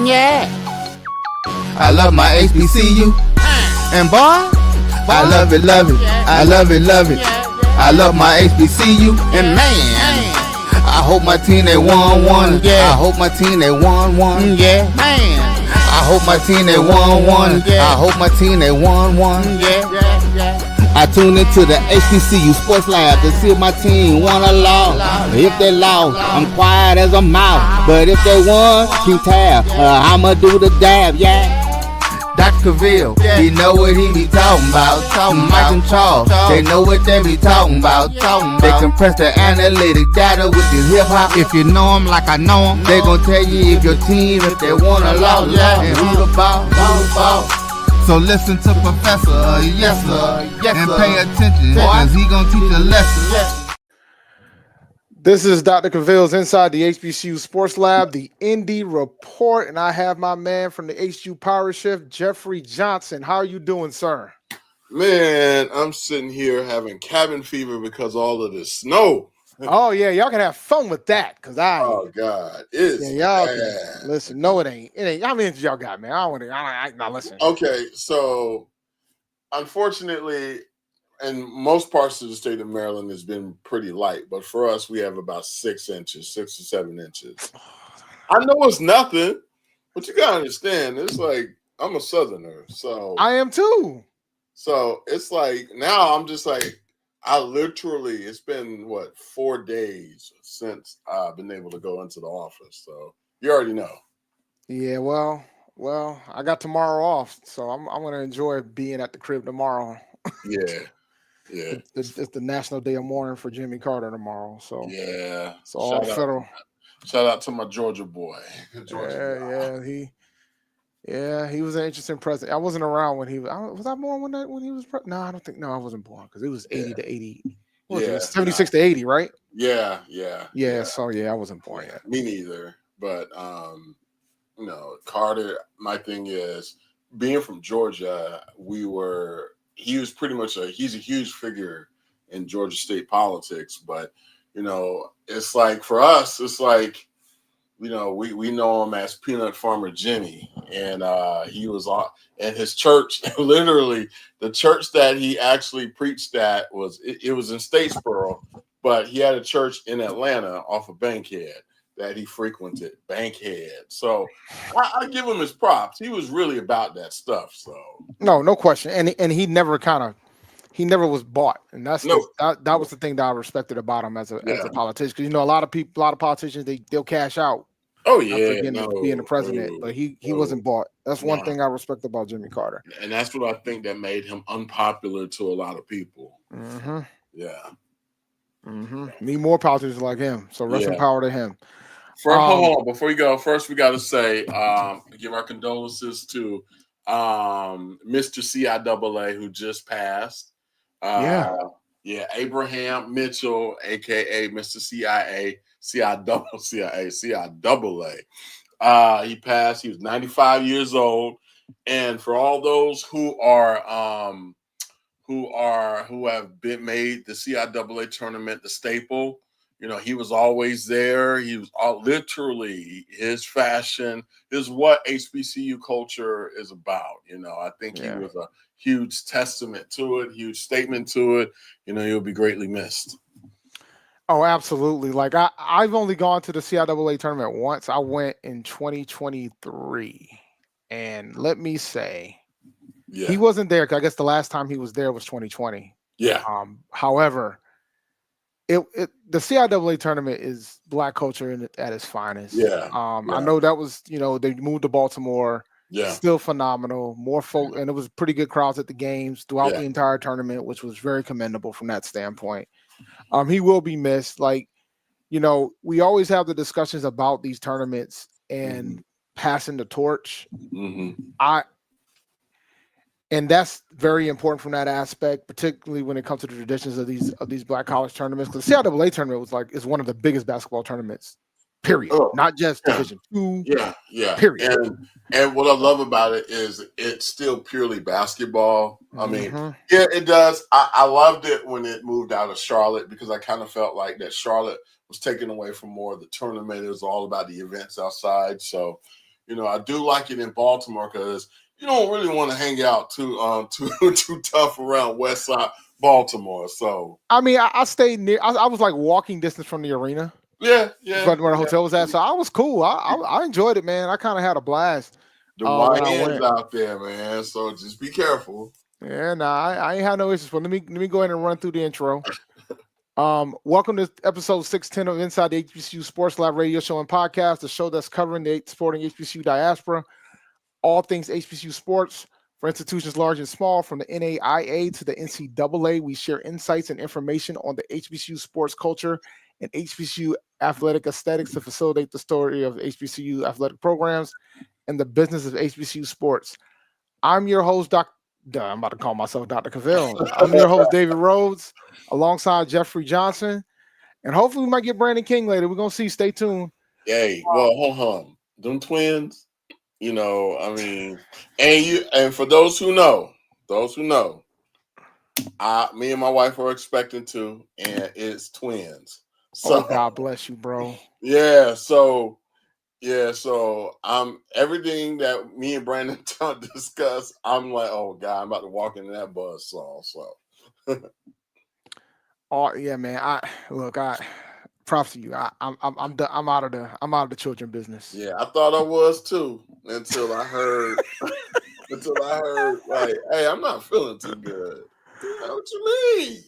Yeah. I love my HBCU. And boy, I love it, love it. I love it, love it. I love my HBCU. And man, I hope my team they won one. Yeah. I hope my team they won one. Yeah. Man. I hope my team they won one. I hope my team they won one. Yeah. I tune into the HBCU Sports Lab to see if my team won or lost. If they lost, I'm quiet as a mouse. But if they won, keep tab. I'ma do the dab, yeah. Dr. Cavil, he know what he be talking about. Mike and Charles, they know what they be talking about. They compress the analytic data with this hip hop. If you know them like I know them, they gon' tell you if your team, if they won or lost, and who the ball. So listen to Professor, yes sir, and pay attention, cause he gon' teach a lesson. This is Dr. Cavil's Inside the HBCU Sports Lab, the Indy Report, and I have my man from the HU Power Shift, Jeffery Johnson. How are you doing, sir? Man, I'm sitting here having cabin fever because all of this snow. Oh yeah, y'all can have fun with that, cause oh God, it's y'all can, listen. No, it ain't. It ain't. How many y'all got, man? I don't want to. I not listen. Okay, so unfortunately, in most parts of the state of Maryland, it's been pretty light, but for us, we have about 6 inches, 6 to 7 inches. I know it's nothing, but you gotta understand, it's like I'm a Southerner, so I am too. So it's like now I'm just like. It's been 4 days since I've been able to go into the office. So you already know. Yeah, well, I got tomorrow off, so I'm gonna enjoy being at the crib tomorrow. Yeah. It's the National Day of Mourning for Jimmy Carter tomorrow. So yeah, it's all federal. Shout out to my Georgia boy. He was an interesting president. I wasn't around when he was. Was I born when he was? No, I don't think. No, I wasn't born because it was 80 to 80. It was 76 to 80, right? Yeah. So I wasn't born yet. Me neither. But Carter. My thing is being from Georgia. He's a huge figure in Georgia state politics. But it's like for us, it's like. We know him as Peanut Farmer Jimmy, and he was on. And his church, literally, the church that he actually preached at was in Statesboro, but he had a church in Atlanta off of Bankhead that he frequented. Bankhead, so I give him his props. He was really about that stuff. So no question, and he never was bought, and that was the thing that I respected about him as a politician. Because a lot of politicians they'll cash out. Oh yeah, being the president, but he wasn't bought. That's one thing I respect about Jimmy Carter, and that's what I think that made him unpopular to a lot of people. Mm-hmm. Yeah. Mm-hmm. Need more politicians like him. So rest in power to him. Hold on, before you go, first we got to say, give our condolences to Mr. CIAA who just passed. Abraham Mitchell, aka Mr. CIAA. He passed. He was 95 years old, and for all those who have been made the CIAA tournament the staple, he was always there. He was literally his fashion is what HBCU culture is about. I think he was a huge testament to it, huge statement to it. He'll be greatly missed. Oh, absolutely. Like I've only gone to the CIAA tournament once. I went in 2023, and let me say, he wasn't there. 'Cause I guess the last time he was there was 2020. Yeah. However, the CIAA tournament is Black culture at its finest. Yeah. I know that was they moved to Baltimore. Yeah. Still phenomenal. More folk, and it was pretty good crowds at the games throughout the entire tournament, which was very commendable from that standpoint. He will be missed. Like, we always have the discussions about these tournaments and passing the torch. Mm-hmm. And that's very important from that aspect, particularly when it comes to the traditions of these Black college tournaments. Because the CIAA tournament is one of the biggest basketball tournaments. Period. Not just Division II. Yeah. Period. And what I love about it is it's still purely basketball. I mean, it does. I loved it when it moved out of Charlotte because I kind of felt like that Charlotte was taken away from more of the tournament. It was all about the events outside. So, I do like it in Baltimore because you don't really want to hang out too tough around West Side Baltimore. So I mean, I stayed near. I was like walking distance from the arena. Yeah. Where the hotel was at. So I was cool. I enjoyed it, man. I kind of had a blast. The when I YNs went out there, man. So just be careful. Yeah, I ain't had no issues. But let me go ahead and run through the intro. Welcome to episode 610 of Inside the HBCU Sports Lab radio show and podcast, the show that's covering the sporting HBCU diaspora, all things HBCU sports for institutions large and small, from the NAIA to the NCAA. We share insights and information on the HBCU sports culture and HBCU athletic aesthetics to facilitate the story of HBCU athletic programs and the business of HBCU sports. I'm your host, I'm about to call myself Dr. Cavil. I'm your host, David Rhodes, alongside Jeffery Johnson. And hopefully we might get Brandon King later. We're going to see. Stay tuned. Hey, well, hold on. Them twins, and for those who know, me and my wife are expecting two, and it's twins. So God bless you, bro. Yeah, so everything that me and Brandon discuss, I'm like, oh God, I'm about to walk into that buzzsaw. So oh yeah, man. Props to you. I'm done. I'm out of the children business. Yeah, I thought I was too until I heard like, hey, I'm not feeling too good. What you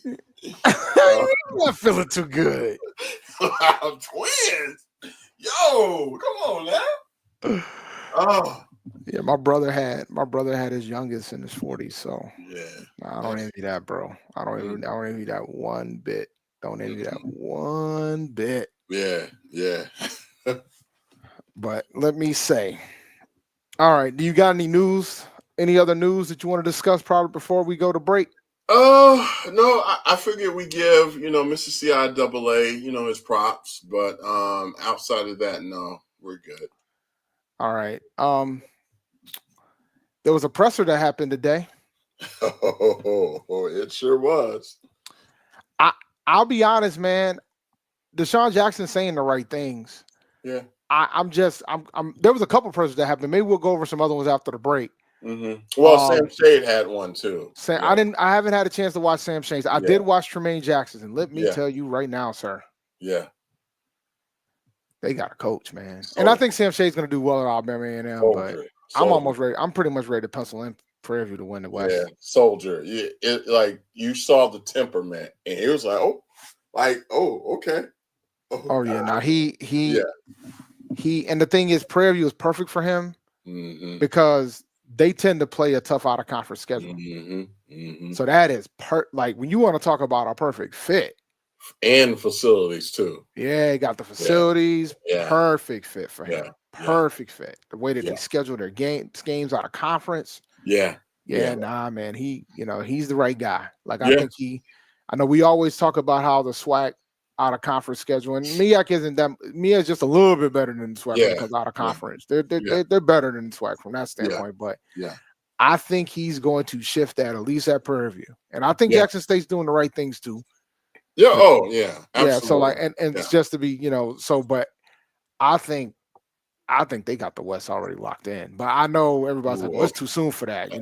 mean? I'm not feeling too good. Twins. Yo, come on now. Oh. Yeah, my brother had his youngest in his 40s, so yeah. I don't envy that, bro. I don't envy that one bit. Don't envy that one bit. Yeah. But let me say, all right, do you got any news? Any other news that you want to discuss probably before we go to break? No, I figured we give, Mr. CIAA, his props, but outside of that, no, we're good. All right. There was a presser that happened today. Oh, it sure was. I'll be honest, man. Deshaun Jackson's saying the right things. Yeah. There was a couple pressers that happened. Maybe we'll go over some other ones after the break. Mm-hmm. Well, Sam Shade had one too. I haven't had a chance to watch Sam Shane's. I did watch Tremaine Jackson, and let me tell you right now, sir. Yeah. They got a coach, man. And I think Sam Shade's going to do well at Alabama A&M, but I'm almost ready. I'm pretty much ready to pencil in Prairie View to win the West. Yeah, Soldier. Like you saw the temperament, and it was like, okay. Oh yeah, now he and the thing is, Prairie View is perfect for him because they tend to play a tough out of conference schedule. So that is like when you want to talk about a perfect fit. And facilities too. Yeah, got the facilities. Yeah. Perfect fit for him. Perfect fit. The way that they schedule their games out of conference. Yeah. Nah, man. He's the right guy. Like I think I know we always talk about how the SWAC out of conference schedule, and Mia's just a little bit better than the SWAC when it comes out of conference. They're better than the SWAC from that standpoint. But I think he's going to shift that at least at Prairie View. And I think Jackson State's doing the right things too. Yeah. Oh, yeah. Absolutely. Yeah. So like, and it's just to be, but I think they got the West already locked in. But I know everybody's like, well, it's too soon for that. The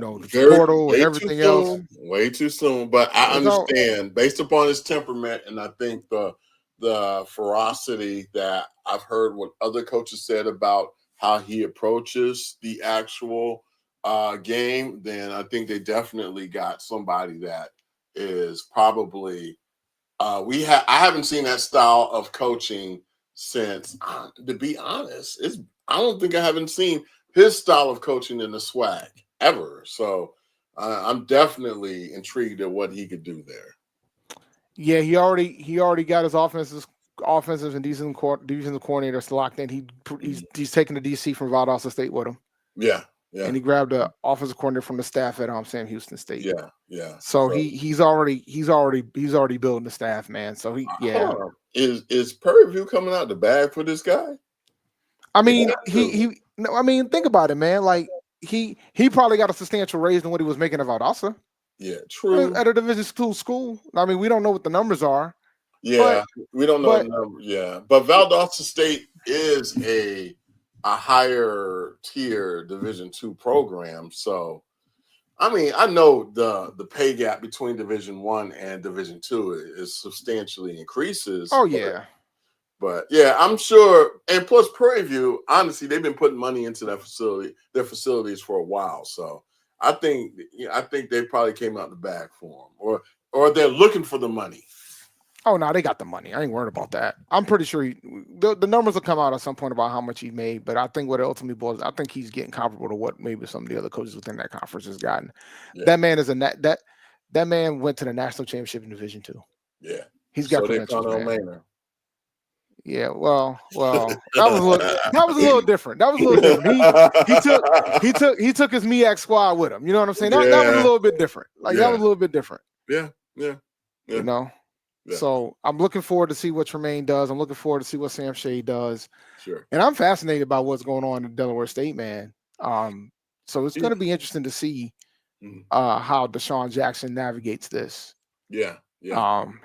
portal and everything else. Way too soon. But I understand based upon his temperament, and I think the ferocity that I've heard what other coaches said about how he approaches the actual game, then I think they definitely got somebody that is probably I haven't seen that style of coaching since, to be honest, I don't think I haven't seen his style of coaching in the SWAC ever. So I'm definitely intrigued at what he could do there. Yeah, he already got his offensive and defensive coordinators locked in. He's taking the DC from Valdosta State with him. Yeah. And he grabbed the offensive coordinator from the staff at Sam Houston State. Yeah. So he's already building the staff, man. So Is Prairie View coming out the bag for this guy? I mean, think about it, man. Like he probably got a substantial raise than what he was making at Valdosta. Yeah, true. At a Division school. I mean, we don't know what the numbers are. Yeah, we don't know the numbers. Yeah, but Valdosta State is a higher tier Division II program. So, I mean, I know the pay gap between Division I and Division II is substantially increases. Oh yeah. But yeah, I'm sure. And plus Prairie View, honestly, they've been putting money into their facilities for a while. So I think they probably came out the bag for them, or they're looking for the money. Oh no, they got the money. I ain't worried about that. I'm pretty sure the numbers will come out at some point about how much he made. But I think what it ultimately boils, I think he's getting comparable to what maybe some of the other coaches within that conference has gotten. Yeah. That man is that man went to the national championship in Division II. Yeah, he's got credentials, man. Yeah, well, that was a little different. That was a little different. He took his MEAC squad with him. You know what I'm saying? That was a little bit different. That was a little bit different. Yeah. You know. Yeah. So I'm looking forward to see what Tremaine does. I'm looking forward to see what Sam Shea does. Sure. And I'm fascinated by what's going on in Delaware State, man. So it's going to be interesting to see how Deshaun Jackson navigates this. Yeah.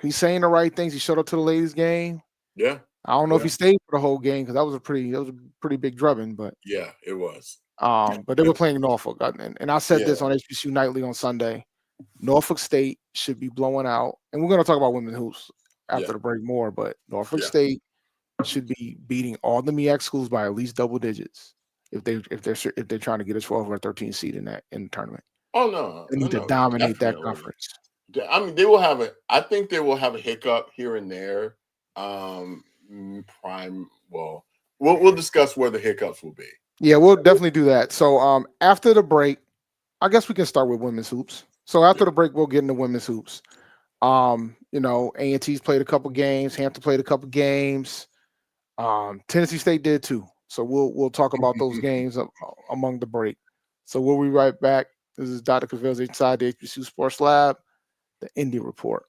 He's saying the right things. He showed up to the ladies' game. Yeah. I don't know if he stayed for the whole game because that was a pretty big drubbing, but yeah, it was. But they were playing Norfolk, and I said this on HBCU Nightly on Sunday. Norfolk State should be blowing out, and we're going to talk about women's hoops after the break more. But Norfolk State should be beating all the MEAC schools by at least double digits if they're trying to get a 12 or 13 seed in the tournament. Oh no, they need to dominate that conference. I mean, they will have a. I think they will have a hiccup here and there. We'll discuss where the hiccups will be. Yeah, we'll definitely do that. So after the break, I guess we can start with women's hoops. So after the break, we'll get into women's hoops. A&T's played a couple games. Hampton played a couple games. Tennessee State did too. So we'll talk about those games among the break. So we'll be right back. This is Dr. Cavil's Inside the HBCU Sports Lab, the Indy Report.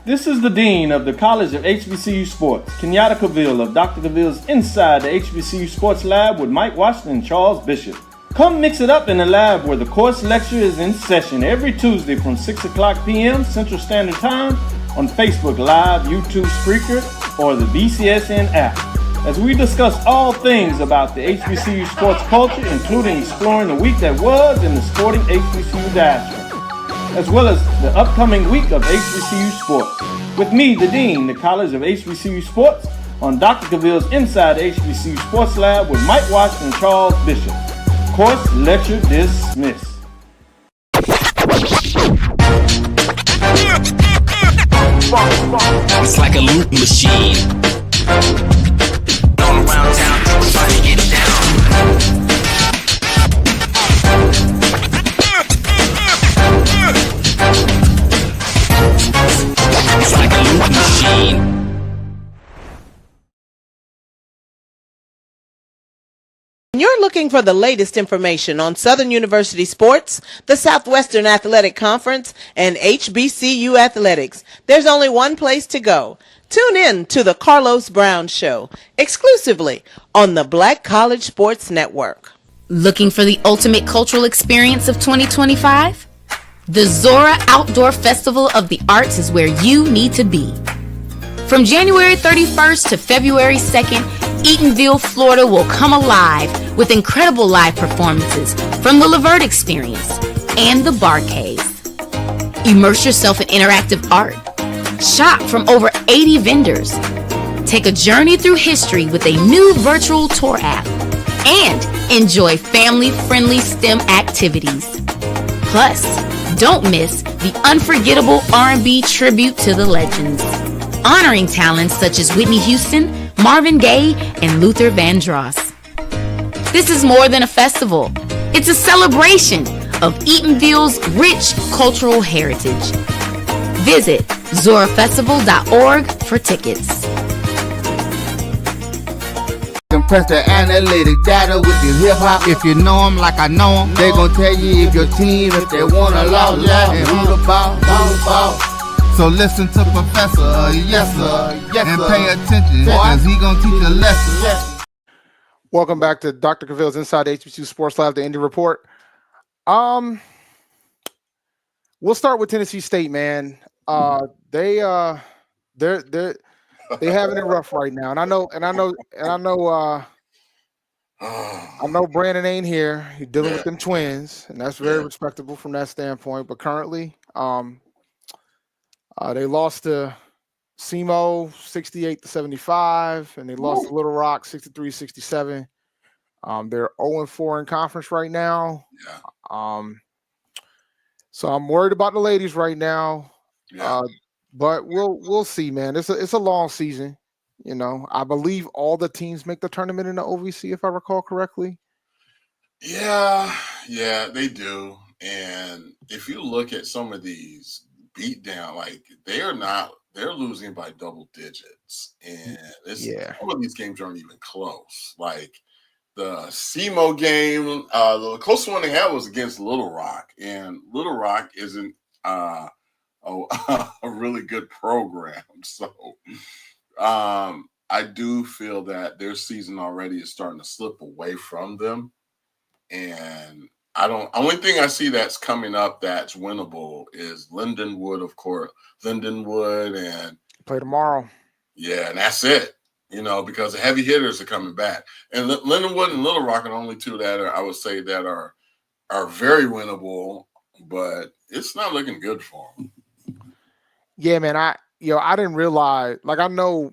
This is the Dean of the College of HBCU Sports, Kenyatta Cavil of Dr. Cavil's Inside the HBCU Sports Lab with Mike Washington and Charles Bishop. Come mix it up in the lab where the course lecture is in session every Tuesday from 6 o'clock p.m. Central Standard Time on Facebook Live, YouTube Spreaker, or the BCSN app, as we discuss all things about the HBCU sports culture, including exploring the week that was in the sporting HBCU diaspora, as well as the upcoming week of HBCU sports. With me, the Dean, the College of HBCU Sports, on Dr. Cavil's Inside the HBCU Sports Lab with Mike Washington and Charles Bishop. Course lecture dismissed. It's like a loop machine. All around town, trying to get down. It's like a loop machine. You're looking for the latest information on Southern University sports, the Southwestern Athletic Conference, and HBCU athletics. There's only one place to go. Tune in to the Carlos Brown Show, exclusively on the Black College Sports Network. Looking for the ultimate cultural experience of 2025? The Zora Outdoor Festival of the Arts is where you need to be. From January 31st to February 2nd, Eatonville, Florida will come alive with incredible live performances from the Levert Experience and the Bar Cave. Immerse yourself in interactive art. Shop from over 80 vendors. Take a journey through history with a new virtual tour app. And enjoy family-friendly STEM activities. Plus, don't miss the unforgettable R&B tribute to the legends, honoring talents such as Whitney Houston, Marvin Gaye, and Luther Vandross. This is more than a festival. It's a celebration of Eatonville's rich cultural heritage. Visit zorafestival.org for tickets. Compress the analytic data with your hip-hop. If you know them like I know them, they gon' tell you if your team, if they want a law, and who the ball. So listen to Professor, yes sir, and pay attention, cause he gonna teach a lesson. Welcome back to Dr. Cavil's Inside the HBCU Sports Lab, the Indy Report. We'll start with Tennessee State, man. They're They having it rough right now, and I know Brandon ain't here. He's dealing with them twins, and that's very respectable from that standpoint. But currently, they lost to SEMO 68-75, and they lost to Little Rock 63-67. They're 0-4 in conference right now. Yeah. So I'm worried about the ladies right now. Yeah. But we'll see, man. It's a long season. You know, I believe all the teams make the tournament in the OVC, if I recall correctly. Yeah, they do. And if you look at some of these beatdown, like they're losing by double digits. And some of these games aren't even close. Like the SEMO game, the closest one they had was against Little Rock. And Little Rock isn't a really good program. So I do feel that their season already is starting to slip away from them. And only thing I see that's coming up that's winnable is Lindenwood, of course. Lindenwood and play tomorrow. Yeah, and that's it. You know, because the heavy hitters are coming back. And Lindenwood and Little Rock are the only two that I would say that are very winnable, but it's not looking good for them. Yeah, man. I didn't realize, like, I know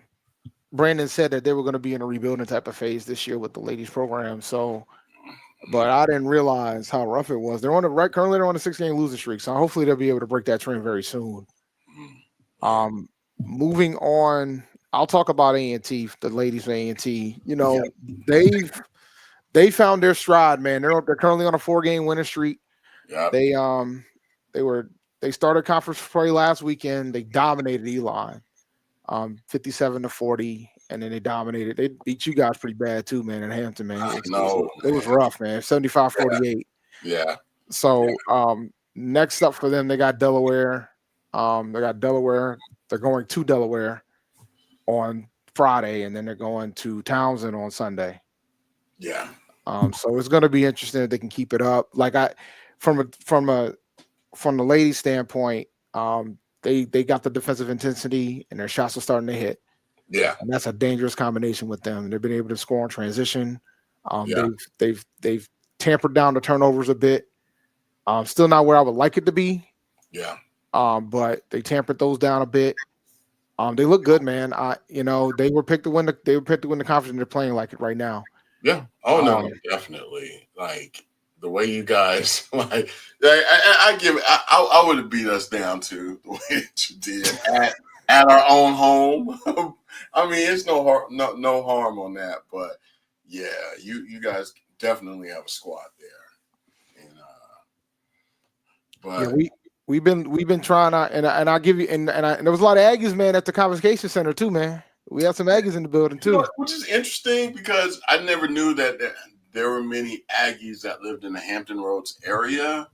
Brandon said that they were going to be in a rebuilding type of phase this year with the ladies program. So, but I didn't realize how rough it was. Currently they're on a 6-game losing streak. So hopefully they'll be able to break that trend very soon. Moving on, I'll talk about A&T, the ladies of A&T. You know, they found their stride, man. They're currently on a 4-game winning streak. Yeah. They started conference play last weekend. They dominated Eli, 57-40, and then they dominated. They beat you guys pretty bad too, man. In Hampton, man. It was rough, man. 75-48. Yeah. So next up for them, they got Delaware. They're going to Delaware on Friday, and then they're going to Townsend on Sunday. Yeah. So it's going to be interesting if they can keep it up. Like from the ladies' standpoint, they got the defensive intensity and their shots are starting to hit. Yeah, and that's a dangerous combination with them. They've been able to score on transition. They've tampered down the turnovers a bit. Still not where I would like it to be. Yeah. But they tampered those down a bit. They look good, man. They were picked to win the conference, and they're playing like it right now. Yeah. Oh no, definitely. Like the way you guys I would have beat us down too the way that you did at our own home. I mean, it's no harm on that, but yeah, you guys definitely have a squad there, and but. Yeah, we've been trying to, and I'll give you, and there was a lot of Aggies, man, at the Convocation Center too, man. We have some Aggies in the building too, which is interesting because I never knew that there were many Aggies that lived in the Hampton Roads area.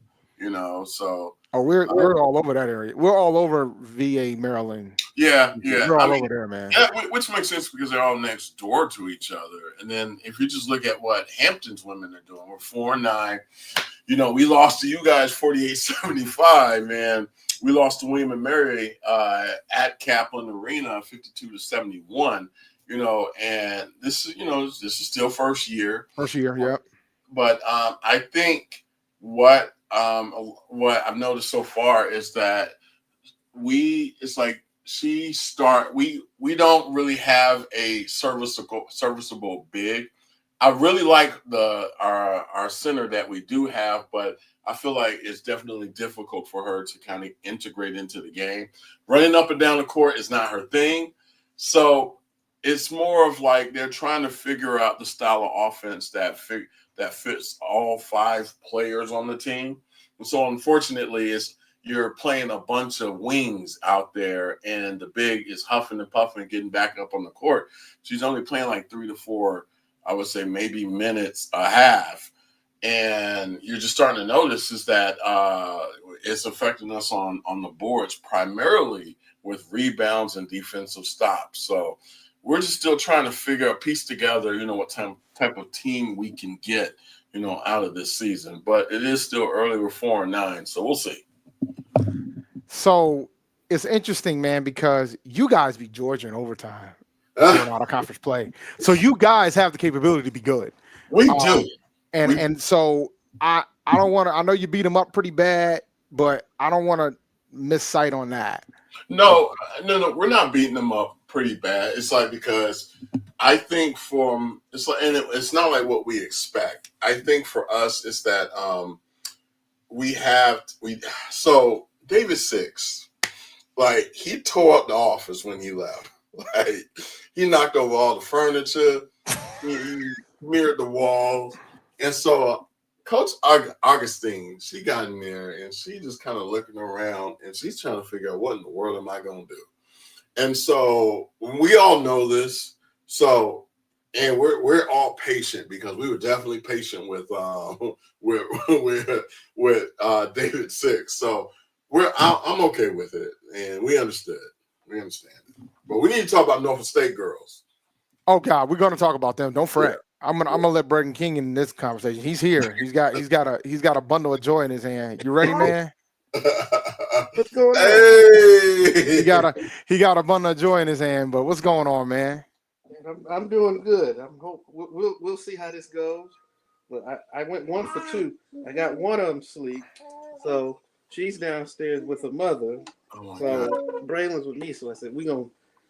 So we're all over that area. We're all over VA, Maryland. Yeah. We're all over there, man. Which makes sense because they're all next door to each other. And then if you just look at what Hampton's women are doing, we're 4-9. We lost to you guys 48-75, man. We lost to William and Mary at Kaplan Arena 52-71. And this is still first year. Yeah. But I think what I've noticed so far is that we don't really have a serviceable big. I really like our center that we do have, but I feel like it's definitely difficult for her to kind of integrate into the game. Running up and down the court is not her thing. So it's more of like they're trying to figure out the style of offense that fits all 5 players on the team. And so unfortunately, you're playing a bunch of wings out there, and the big is huffing and puffing and getting back up on the court. She's only playing like 3 to 4, I would say maybe minutes a half. And you're just starting to notice is that it's affecting us on the boards, primarily with rebounds and defensive stops. So we're just still trying to piece together, what type of team we can get, out of this season. But it is still early. We're 4-9, so we'll see. So it's interesting, man, because you guys beat Georgia in overtime during out of conference play. So you guys have the capability to be good. We do. And so I don't want to. I know you beat them up pretty bad, but I don't want to miss sight on that. No, we're not beating them up pretty bad. It's like because I think it's not like what we expect. I think for us it's that so David Six, like he tore up the office when he left. Like he knocked over all the furniture, he mirrored the walls, and so Coach Augustine, she got in there and she just kind of looking around and she's trying to figure out what in the world am I going to do? And so we all know this. So, and we're all patient because we were definitely patient with David Six. So I'm okay with it, and we understood. We understand it. But we need to talk about Norfolk State girls. Oh God, we're gonna talk about them. Don't fret. Yeah. I'm gonna let Braden King in this conversation. He's here. He's got a bundle of joy in his hand. You ready, man? What's going on? Hey, he got a bundle of joy in his hand. But what's going on, man? I'm doing good. We'll see how this goes. But I went 1 for 2. I got one of them asleep, so she's downstairs with her mother. Oh so Braylon's with me. So I said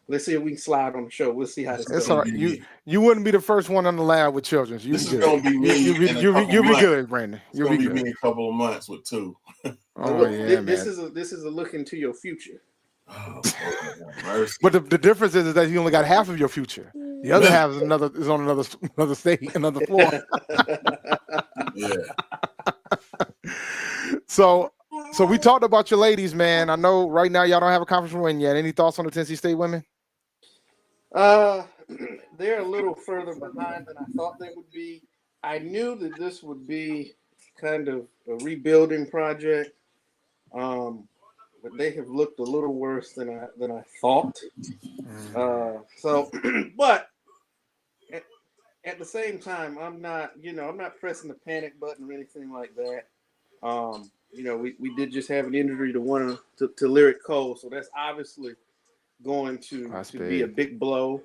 let's see if we can slide on the show. We'll see how this goes. All right. You wouldn't be the first one on the lab with children. So this is gonna be me. You'll be good, Brandon. You'll be good. Me in a couple of months with 2. This is a look into your future. Oh, mercy. But the difference is that you only got half of your future. The other half is on another state, another floor. Yeah. So we talked about your ladies, man. I know right now y'all don't have a conference win yet. Any thoughts on the Tennessee State women? They're a little further behind than I thought they would be. I knew that this would be kind of a rebuilding project, but they have looked a little worse than I thought. But at the same time, I'm not pressing the panic button or anything like that. We did just have an injury to Lyric Cole, so that's obviously going to be a big blow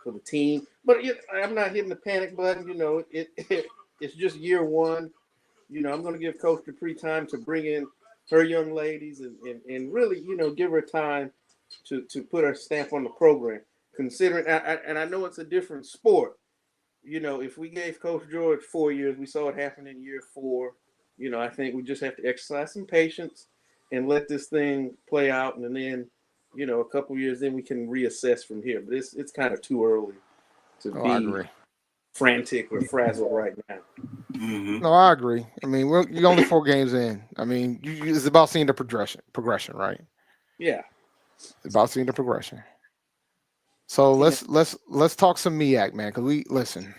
for the team. But I'm not hitting the panic button. It's just year one. I'm going to give Coach Dupree time to bring in her young ladies and really, give her time to put her stamp on the program. Considering, and I know it's a different sport. If we gave Coach George 4 years, we saw it happen in year 4. I think we just have to exercise some patience and let this thing play out. And then, a couple years, then we can reassess from here. But it's kind of too early to be frantic or frazzled right now. Mm-hmm. No, I agree. I mean, you're only 4 games in. I mean, it's about seeing the progression, right? Yeah. It's about seeing the progression. So let's talk some MEAC, man. Because listen.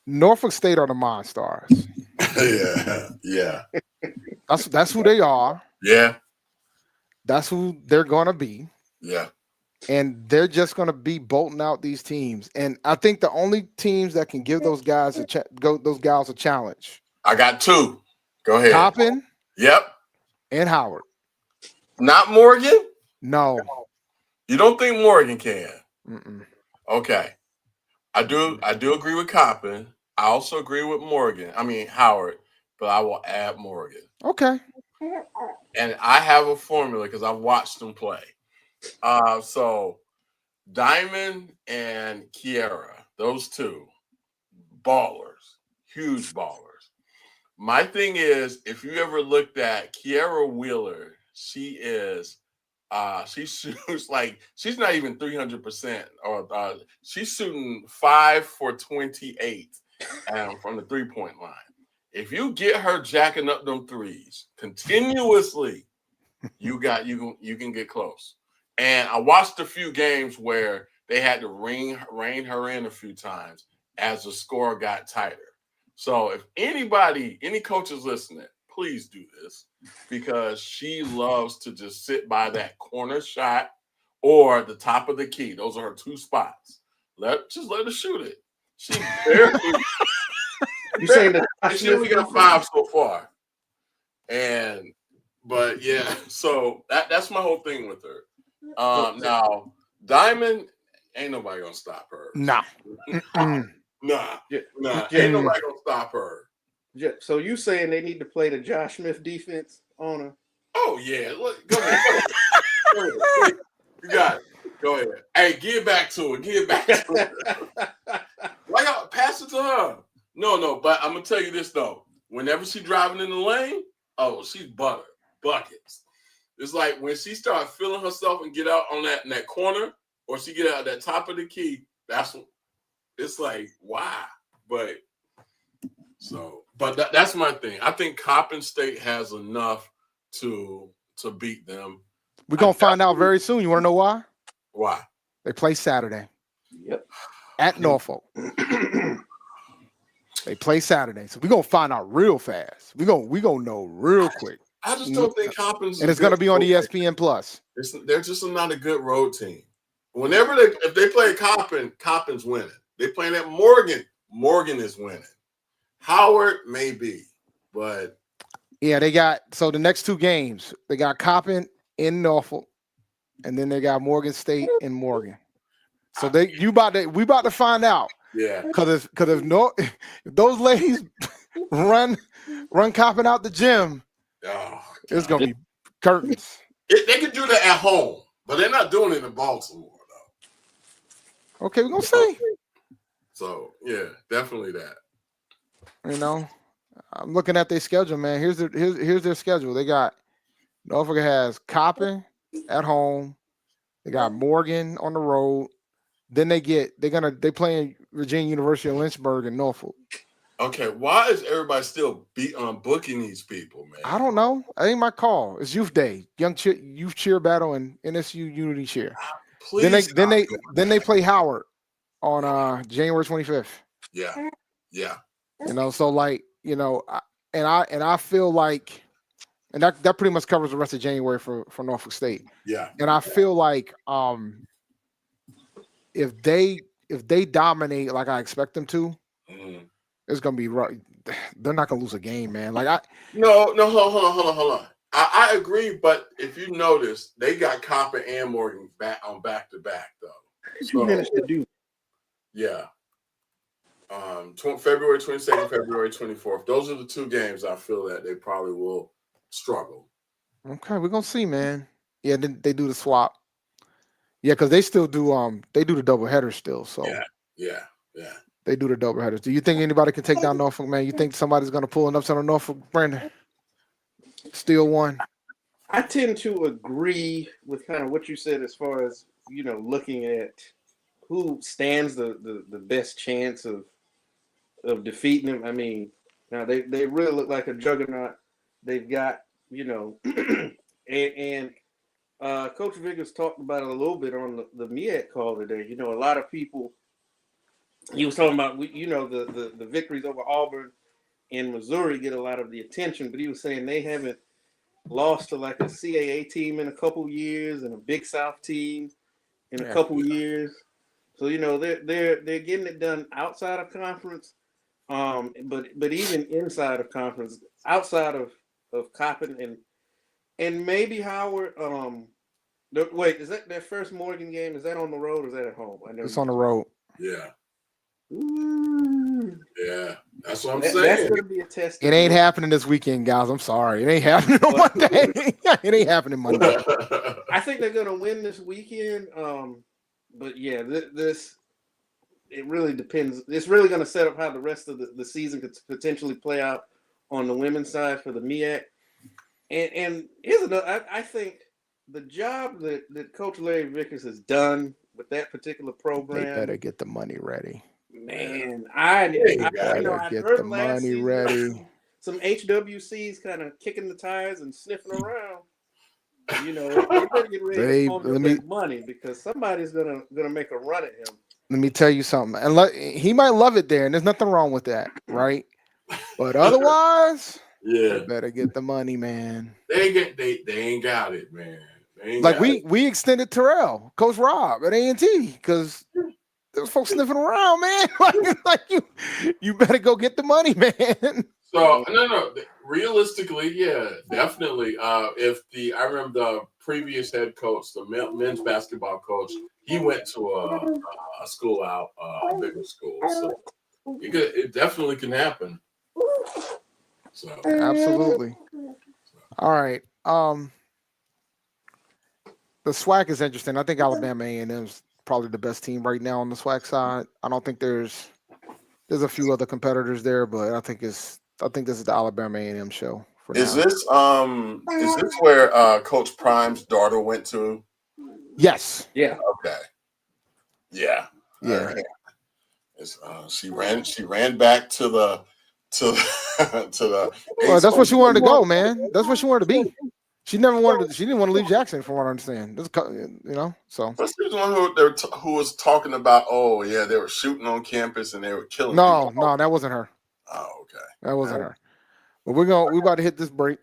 Norfolk State are the Monstars. Yeah. That's who they are. Yeah. That's who they're gonna be. Yeah. And they're just gonna be bolting out these teams. And I think the only teams that can give those guys those gals a challenge. I got 2. Go ahead. Coppin. Yep. And Howard. Not Morgan? No. You don't think Morgan can? Mm-mm. Okay. I do agree with Coppin. I also agree with Howard, but I will add Morgan. Okay. And I have a formula because I've watched them play. So Diamond and Kiera, those 2, ballers, huge ballers. My thing is, if you ever looked at Kiera Wheeler, she shoots like she's not even 300%, or she's shooting 5 for 28 from the 3-point line. If you get her jacking up them threes continuously, you can get close. And I watched a few games where they had to rein her in a few times as the score got tighter. So if any coaches listening, please do this, because she loves to just sit by that corner shot or the top of the key. Those are her 2 spots. Just let her shoot it. She barely. You're saying that she only got 5 so far, But yeah, so that's my whole thing with her. Now Diamond, ain't nobody gonna stop her. Nah. Nah. Ain't nobody gonna stop her. So you saying they need to play the Josh Smith defense on her? Oh yeah, look, go ahead. You got it. Go ahead. Hey, give back to her. Give back to her. Why y'all pass it to her? No, but I'm gonna tell you this though. Whenever she's driving in the lane, oh, she's buckets. It's like when she starts feeling herself and get out on that corner, or she get out that top of the key. That's what it's like. Why? But that's my thing. I think Coppin State has enough to beat them. We're gonna find out very soon. You want to know why? Why? They play Saturday. Yep. At Norfolk. They play Saturday, so we're gonna find out real fast. We gonna know real quick. I just don't think Coppin's, and it's gonna be on ESPN Plus. They're just not a good road team. If they play Coppin's winning. They playing at Morgan is winning. Howard may be, but yeah, they got the next two games. They got Coppin in Norfolk, and then they got Morgan State in Morgan. So we about to find out. Yeah, because if those ladies run Coppin out the gym, it's gonna be curtains. They can do that at home, but they're not doing it in Baltimore though. Okay, we're gonna see. So yeah, definitely that. You know, I'm looking at their schedule, man. Here's their schedule. They got Norfolk has Coppin at home. They got Morgan on the road. Then they playing Virginia University of Lynchburg and Norfolk. Okay, why is everybody still booking these people, man? I don't know. It ain't my call. It's Youth Day, Youth Cheer Battle, and NSU Unity Cheer. Please. Then they play Howard on January 25th. Yeah. You know, so like, you know, I feel like, and that pretty much covers the rest of January for Norfolk State. Yeah. And I feel like if they dominate like I expect them to, it's gonna be right. They're not gonna lose a game, man. Like no, hold on. I agree, but if you notice, they got Coppin and Morgan back to back though. So, managed to do. Yeah. February 22nd, February 24th. Those are the two games I feel that they probably will struggle. Okay, we're gonna see, man. Yeah, they do the swap. Yeah, because they still do they do the double header still. So yeah. They do the double headers. Do you think anybody can take down Norfolk, man? You think somebody's gonna pull an upset on Norfolk, Brandon? Still one. I tend to agree with kind of what you said as far as, you know, looking at who stands the best chance of defeating them. I mean, now they really look like a juggernaut. They've got, you know, and Coach Vickers talked about it a little bit on the MEAC call today. You know, a lot of people, he was talking about, you know, the victories over Auburn and Missouri get a lot of the attention, but he was saying they haven't lost to like a CAA team in a couple years and a Big South team in a couple years. So, you know, they're getting it done outside of conference, but even inside of conference, outside of Coppin and maybe Howard. Wait, is that their first Morgan game? Is that on the road or is that at home? I know it's on the road. Yeah. Ooh. Yeah, that's what I'm saying. That's going to be a test. It ain't happening this weekend, guys. I'm sorry. It ain't happening on Monday. It ain't happening Monday. I think they're going to win this weekend. But yeah, this it really depends. It's really going to set up how the rest of the season could potentially play out on the women's side for the MEAC. And here's another. I think the job that Coach Larry Vickers has done with that particular program. They better get the money ready. Man, I've heard the money ready. Some HWCs kind of kicking the tires and sniffing around. You know, they better get ready to make money because somebody's gonna make a run at him. Let me tell you something, and he might love it there, and there's nothing wrong with that, right? But otherwise, they better get the money, man. They ain't got it, man. Like we extended Terrell, Coach Rob at A&T because those folks sniffing around, man. like you better go get the money, man. So no, realistically, yeah, definitely. I remember the previous head coach, the men's basketball coach, he went to a school out, a bigger school. So it definitely can happen. So Absolutely. All right. The SWAC is interesting. I think Alabama A&M is probably the best team right now on the SWAC side. I don't think there's a few other competitors there, but I think this is the Alabama A&M show. Is this where Coach Prime's daughter went to? Yes. Yeah. Okay. Yeah. Yeah. She ran back to the Well, that's where she wanted to go, man. That's where she wanted to be. She didn't want to leave Jackson, from what I understand. So. But she was the one who was talking about, oh yeah, they were shooting on campus and they were killing people. No, that wasn't her. Oh, okay. That wasn't her. But we're about to hit this break.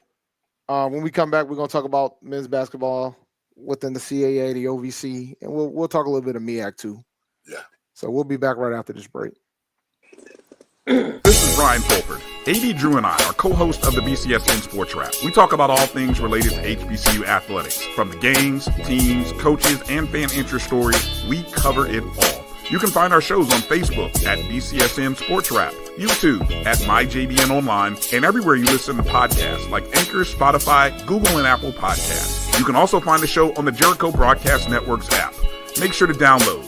When we come back, we're gonna talk about men's basketball within the CAA, the OVC, and we'll talk a little bit of MEAC too. Yeah. So we'll be back right after this break. This is Brian Fulford. AD Drew and I are co-hosts of the BCSN Sports Wrap. We talk about all things related to HBCU athletics. From the games, teams, coaches, and fan interest stories, we cover it all. You can find our shows on Facebook at BCSN Sports Wrap, YouTube at MyJBN Online, and everywhere you listen to podcasts like Anchor, Spotify, Google, and Apple Podcasts. You can also find the show on the Jericho Broadcast Network's app. Make sure to download.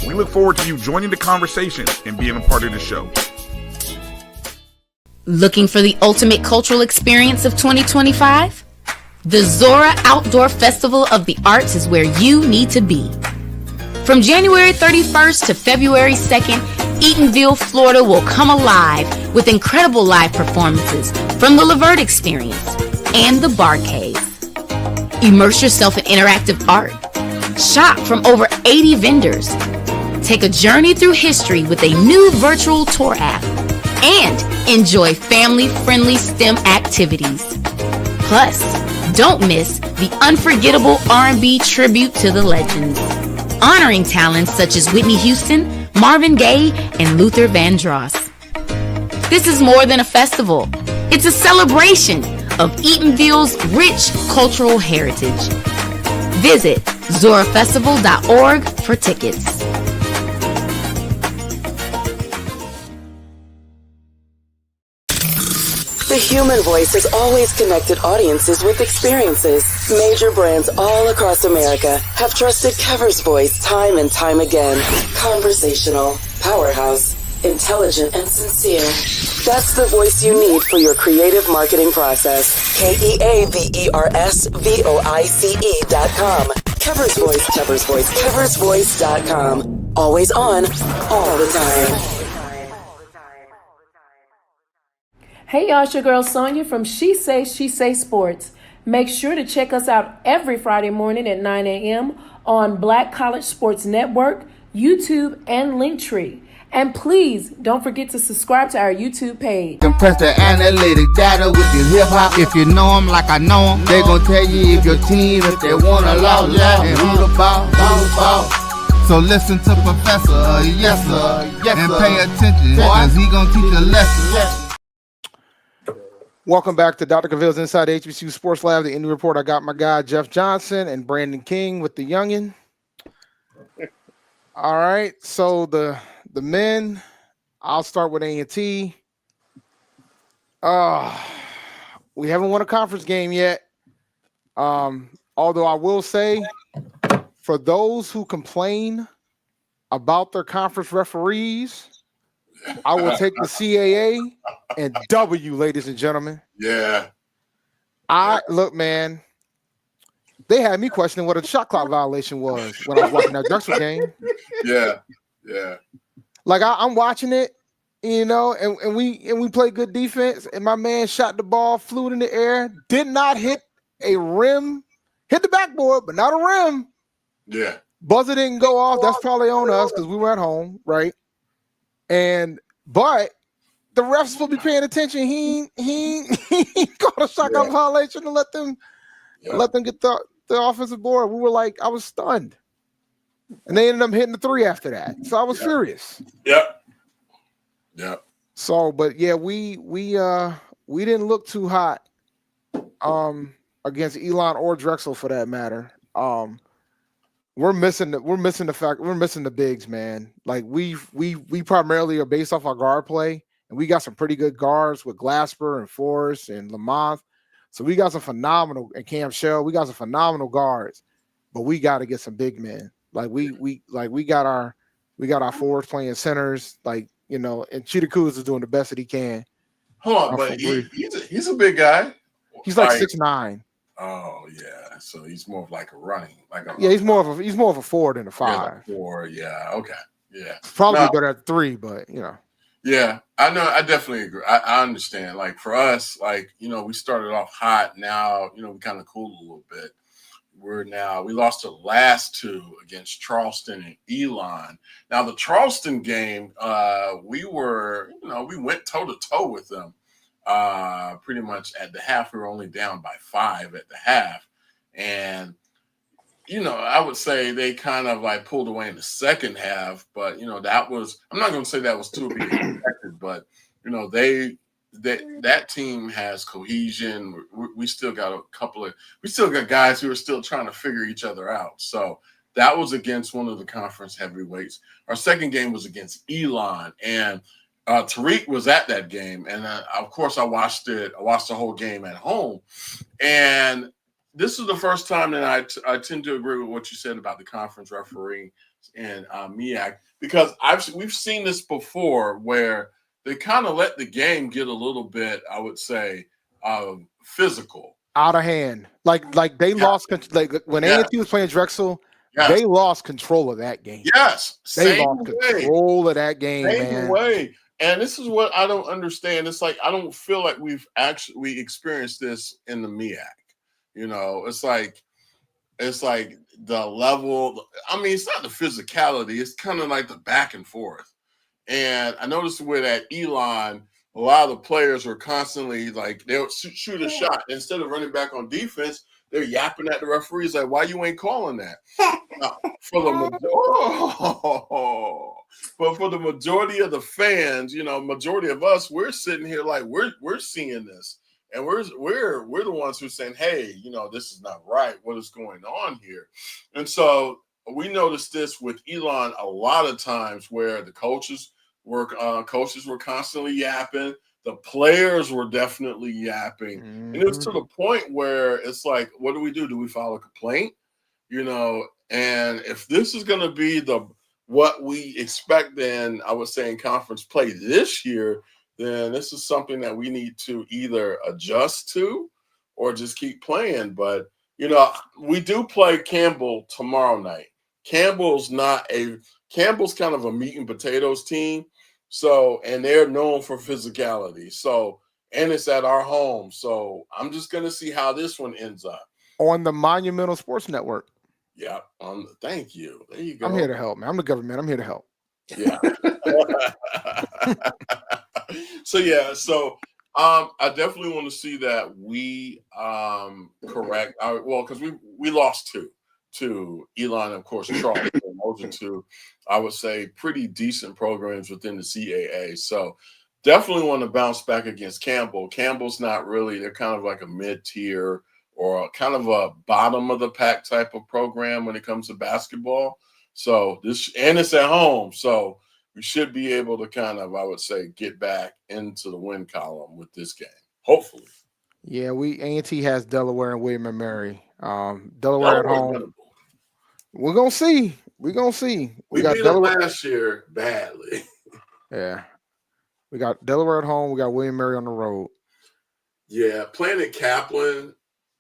We look forward to you joining the conversation and being a part of the show. Looking for the ultimate cultural experience of 2025? The Zora Outdoor Festival of the Arts is where you need to be. From January 31st to February 2nd, Eatonville, Florida will come alive with incredible live performances from the Levert Experience and the Bar Cave. Immerse yourself in interactive art. Shop from over 80 vendors. Take a journey through history with a new virtual tour app. And enjoy family-friendly STEM activities. Plus, don't miss the unforgettable R&B tribute to the legends, honoring talents such as Whitney Houston, Marvin Gaye, and Luther Vandross. This is more than a festival. It's a celebration of Eatonville's rich cultural heritage. Visit zorafestival.org for tickets. The human voice has always connected audiences with experiences. Major brands all across America have trusted Kever's voice time and time again. Conversational, powerhouse, intelligent, and sincere. That's the voice you need for your creative marketing process. KEAVERSVOICE.com. Kever's Voice, Kever's Voice, KeversVoice.com. Always on, all the time. Hey y'all, it's your girl Sonia from She Say Sports. Make sure to check us out every Friday morning at 9 a.m. on Black College Sports Network, YouTube, and Linktree. And please don't forget to subscribe to our YouTube page. Compress the analytic data with your hip hop. If you know them like I know them, they gon' tell you if your team, if they wanna lose, and who the ball. So listen to Professor, yes sir, and pay attention, cause he gon' teach a lesson. Welcome back to Dr. Cavill's Inside HBCU Sports Lab, the Indy Report. I got my guy Jeff Johnson and Brandon King with the youngin. All right, so the men, I'll start with A&T. We haven't won a conference game yet. Although I will say, for those who complain about their conference referees, I will take the CAA and W, ladies and gentlemen. Yeah. Look, man, they had me questioning what a shot clock violation was when I was watching that Drexel game. Yeah. Like I'm watching it, and we play good defense, and my man shot the ball, flew it in the air, did not hit a rim, hit the backboard, but not a rim. Yeah. Buzzer didn't go off. That's probably on us because we were at home, right? But the refs supposed to be paying attention. He caught a shot clock violation to let them get the offensive board. We were like, I was stunned. And they ended up hitting the three after that. So I was furious. Yep. So, but yeah, we we didn't look too hot against Elon or Drexel for that matter. We're missing the bigs, man. Like we primarily are based off our guard play, and we got some pretty good guards with Glasper and Forrest and Lamont. So we got some phenomenal and Cam Shell. We got some phenomenal guards, but we got to get some big men. Like we got our forwards playing centers, like, you know, and Cheetah Kuz is doing the best that he can. Hold on, but he's a big guy. He's like 6'9". Oh yeah, so he's more of like a running, he's more of a forward than a 5. Yeah, like 4, yeah, okay, yeah. Probably better at 3, but you know. Yeah, I know. I definitely agree. I understand. Like for us, like, you know, we started off hot. Now, you know, we kind of cooled a little bit. We lost the last 2 against Charleston and Elon. Now the Charleston game, we went toe to toe with them. Pretty much at the half. We were only down by 5 at the half, and you know, I would say they kind of like pulled away in the second half, but you know, I'm not going to say that was to be expected, but you know, that team has cohesion. We still got guys who are still trying to figure each other out. So that was against one of the conference heavyweights. Our second game was against Elon, and Tariq was at that game, and of course I watched the whole game at home, and this is the first time that I tend to agree with what you said about the conference referee and MEAC, because we've seen this before where they kind of let the game get a little bit, I would say, physical, out of hand. Like they lost, like when A&T was playing Drexel. Yes. They lost control of that game. Yes, they lost control of that game, same way. And this is what I don't understand. It's like I don't feel like we experienced this in the MEAC. You know, it's like the level. I mean, it's not the physicality. It's kind of like the back and forth. And I noticed with that Elon, a lot of the players were constantly like they'll shoot a shot instead of running back on defense. They're yapping at the referees like, "Why you ain't calling that?" But for the majority of the fans, you know, majority of us, we're sitting here like we're seeing this. And we're the ones who are saying, hey, you know, this is not right. What is going on here? And so we noticed this with Elon a lot of times where the coaches were constantly yapping. The players were definitely yapping. And it was to the point where it's like, what do we do? Do we file a complaint? You know, and if this is going to be what we expect, then I would say in conference play this year, then this is something that we need to either adjust to or just keep playing. But, you know, we do play Campbell tomorrow night. Campbell's kind of a meat and potatoes team. So, and they're known for physicality. So, and it's at our home. So I'm just going to see how this one ends up. On the Monumental Sports Network. Yeah. Thank you. There you go. I'm here to help, man. I'm the government. I'm here to help. Yeah. So I definitely want to see that we correct. Because we lost 2 to Elon, and of course, Charles. Those are 2, I would say, pretty decent programs within the CAA. So definitely want to bounce back against Campbell. Campbell's not really, they're kind of like a mid-tier or kind of a bottom of the pack type of program when it comes to basketball. So it's at home. So we should be able to kind of, I would say, get back into the win column with this game, hopefully. Yeah, A&T has Delaware and William & Mary. Delaware at home. We're gonna see. We got beat Delaware them last year badly. Yeah, we got Delaware at home. We got William & Mary on the road. Yeah, playing at Kaplan.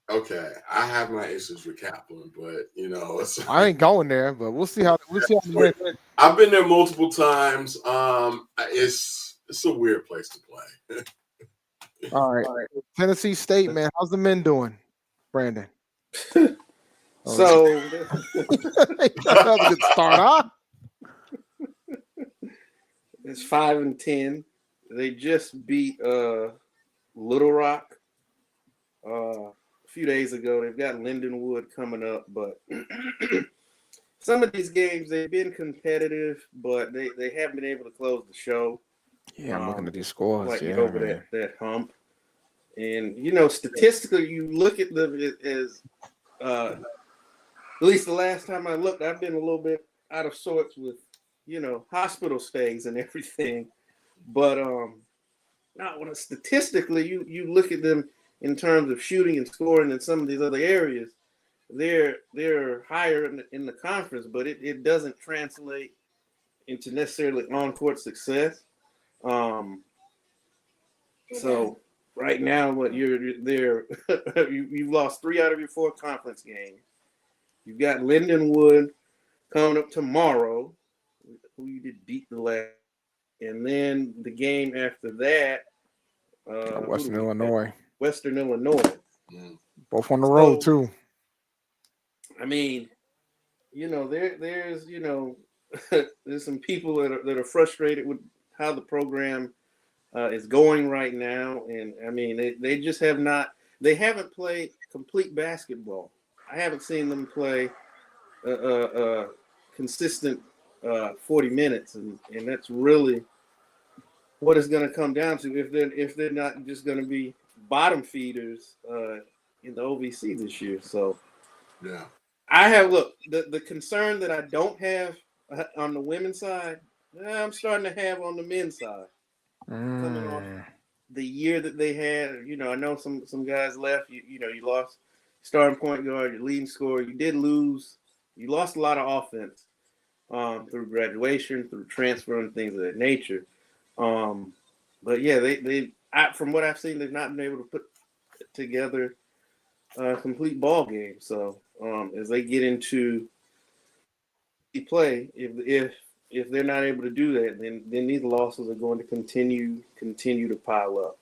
Okay, I have my issues with Kaplan, but you know, I ain't going there. But we'll see how. I've been there multiple times. It's a weird place to play. All right. Tennessee State, man. How's the men doing, Brandon? So that was a good start, huh? It's 5-10. They just beat Little Rock a few days ago. They've got Lindenwood coming up, but some of these games they've been competitive, but they haven't been able to close the show. Yeah, I'm looking at these scores. Like get over that hump. And statistically, you look at them as at least the last time I looked, I've been a little bit out of sorts with hospital stays and everything. But statistically, you look at them in terms of shooting and scoring in some of these other areas, they're higher in the conference, but it doesn't translate into necessarily on-court success. So right now, what you're there, you've lost 3 out of your 4 conference games. You've got Lindenwood coming up tomorrow, who you did beat the last, and then the game after that, Western Illinois. Both on the road too. I mean, there's there's some people that are frustrated with how the program is going right now, and I mean they just haven't played complete basketball. I haven't seen them play consistent 40 minutes, and that's really what it's going to come down to if they're not just going to be bottom feeders in the OVC this year. So yeah, I have the concern that I don't have on the women's side, I'm starting to have on the men's side. Coming off the year that they had, I know some guys left. You lost starting point guard, your leading scorer. You did lose. You lost a lot of offense through graduation, through transfer, and things of that nature. But yeah, they from what I've seen, they've not been able to put together a complete ball game. So as they get into play, if they're not able to do that, then these losses are going to continue to pile up.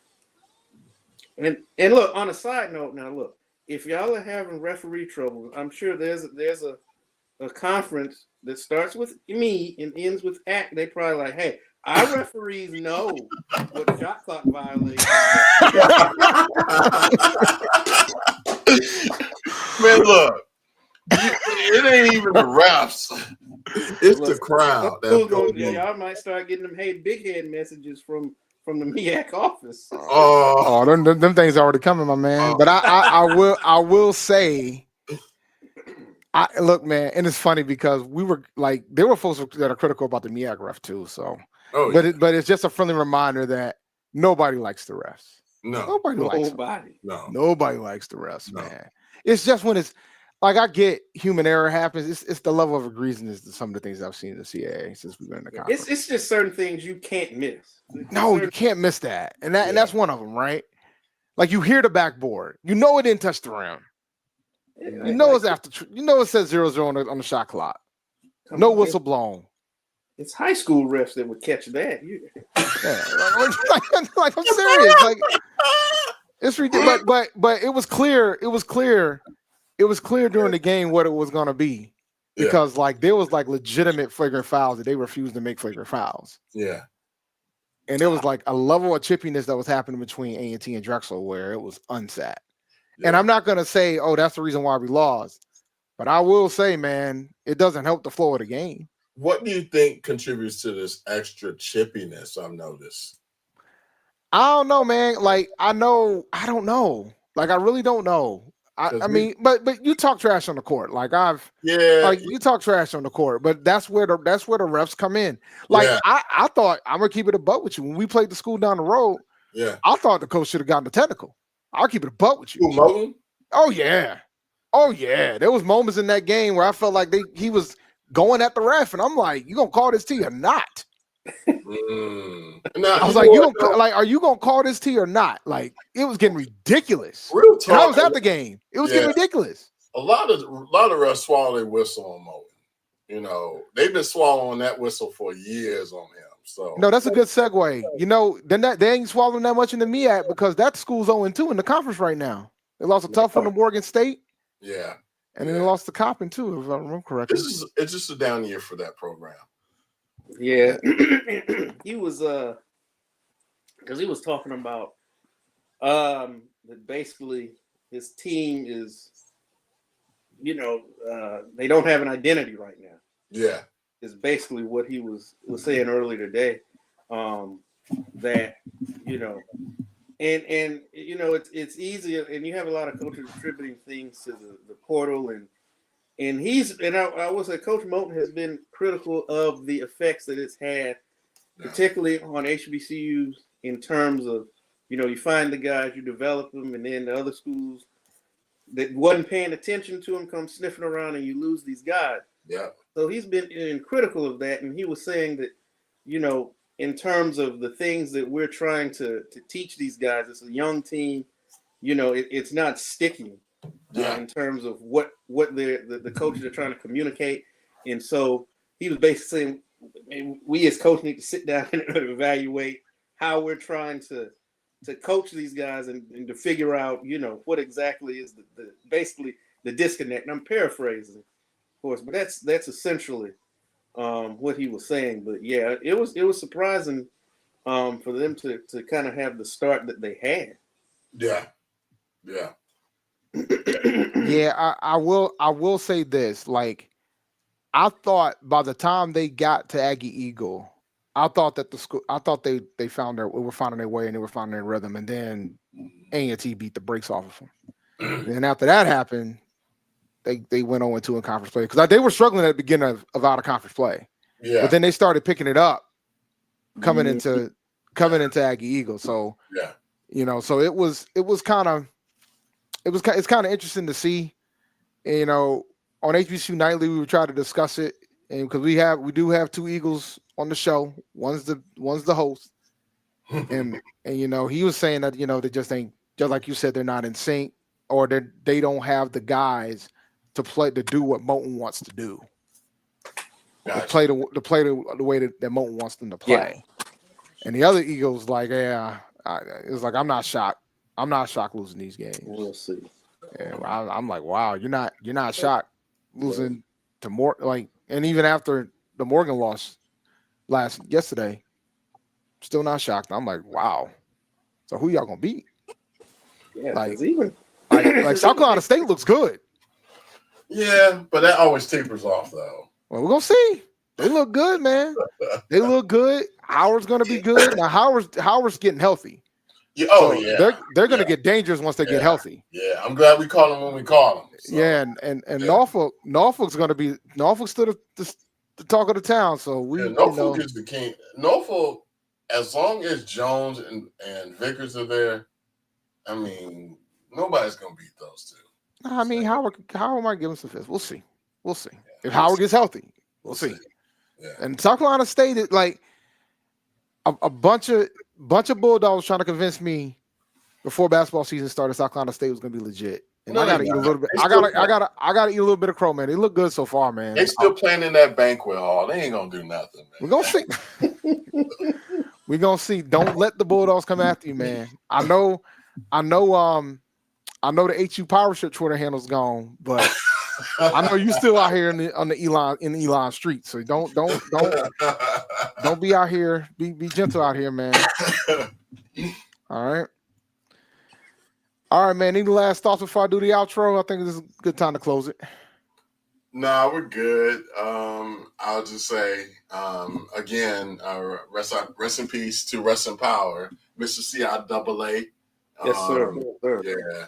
And look, on a side note, now look, if y'all are having referee trouble, I'm sure there's a conference that starts with me and ends with ACT. They probably like, hey, our referees know what shot clock violation is. Man, look, it ain't even the refs. It's the crowd. Y'all might start getting them big head messages from the MEAC office. Oh, them things already coming, my man. But I will say, look, man, and it's funny because we were like, there were folks that are critical about the MEAC ref too. So, but it's just a friendly reminder that nobody likes the refs. No, nobody likes them. No, nobody likes the refs, man. It's just when it's like, I get human error happens. It's the level of egregiousness to some of the things I've seen in the CAA since we've been in the conference. It's just certain things you can't miss. You can't miss that, and that's one of them, right? Like, you hear the backboard, it didn't touch the rim. It's after. It says 0-0 on the shot clock. No whistle blown. It's high school refs that would catch that. Like I'm serious. Like, it's ridiculous. But it was clear. It was clear during the game what it was going to be, because like there was like legitimate flagrant fouls that they refused to make flagrant fouls. Yeah. And there was like a level of chippiness that was happening between A&T and Drexel where it was unsat. Yeah. And I'm not going to say, that's the reason why we lost. But I will say, man, it doesn't help the flow of the game. What do you think contributes to this extra chippiness I've noticed? I don't know, man. Like, I don't know. Like, I really don't know. I mean, but you talk trash on the court. Like, you talk trash on the court, but that's where the refs come in. Like, I thought, I'm gonna keep it a buck with you. When we played the school down the road, I thought the coach should have gotten the technical. I'll keep it a buck with you. Oh yeah. There was moments in that game where I felt like he was going at the ref, and I'm like, you gonna call this T or not? I was like, are you gonna call this T or not? Like, it was getting ridiculous. Real talk, and I was at the game. It was getting ridiculous. A lot of refs swallow their whistle on mowing. They've been swallowing that whistle for years on him. So no, that's a good segue. Then they ain't swallowing that much in the MEAC because that school's 0-2 in the conference right now. They lost a tough one to Morgan State. Yeah. And then they lost to Coppin too, if I remember correctly. It's just a down year for that program. Yeah. He was because he was talking about that basically his team is, they don't have an identity right now. Yeah. Is basically what he was saying earlier today. That, and you know, it's easy, and you have a lot of coaches attributing things to the portal, and I will say Coach Moulton has been critical of the effects that it's had, particularly on HBCUs in terms of, you know, you find the guys, you develop them, and then the other schools that wasn't paying attention to them come sniffing around, and you lose these guys. Yeah. So he's been critical of that, and he was saying that, you know, in terms of the things that we're trying to teach these guys, it's a young team, you know, it's not sticking in terms of what the coaches are trying to communicate. And so he was basically saying, we as coaches need to sit down and evaluate how we're trying to coach these guys and to figure out, you know, what exactly is the basically the disconnect. And I'm paraphrasing, of course, but that's essentially what he was saying. But yeah, it was surprising for them to kind of have the start that they had. Yeah. Yeah, I will say this. Like, I thought by the time they got to Aggie Eagle, I thought that they were finding their way and they were finding their rhythm, and then A&T beat the brakes off of them. And after that happened, they went 0-2 in conference play, because they were struggling at the beginning of out of conference play. Yeah. But then they started picking it up coming into Aggie Eagle. So you know, so it's kind of interesting to see. You know, on HBCU Nightly, we would try to discuss it, and because we do have two Eagles on the show. One's the host, and you know, he was saying that, you know, they just ain't, just like you said, they're not in sync, or they don't have the guys to do what Moulton wants to do. Gotcha. To play the way that Moulton wants them to play. Yeah. And the other Eagles, like, it's like, I'm not shocked losing these games. We'll see. Yeah, I'm like, wow, you're not shocked losing to more, like, and even after the Morgan loss yesterday, still not shocked. I'm like, wow. So who y'all gonna beat? Yeah, like South Carolina State looks good. Yeah, but that always tapers off, though. Well, we're gonna see. They look good, man. They look good. Howard's gonna be good. Now Howard's getting healthy. Yeah, they're gonna get dangerous once they get healthy. Yeah, I'm glad we called them when we called them. So. Yeah, and Norfolk's still the talk of the town. So Norfolk is the king. Norfolk, as long as Jones and Vickers are there, I mean, nobody's gonna beat those two. I mean, Howard might give him some fits. We'll see. If Howard gets healthy, we'll see. Yeah. And South Carolina State is like a bunch of Bulldogs trying to convince me before basketball season started South Carolina State was going to be legit. And I got to eat a little bit. I got to eat a little bit of crow, man. They look good so far, man. They still playing in that banquet hall. They ain't gonna do nothing, man. We're gonna see. We're gonna see. Don't let the Bulldogs come after you, man. I know the HU Power Ship Twitter handle's gone, but I know you still out here in the Elon street. So don't be out here. Be gentle out here, man. All right, man. Any last thoughts before I do the outro? I think this is a good time to close it. No, we're good. I'll just say again, rest in peace to rest in power, Mr. CIAA. Yes, sir. Yeah.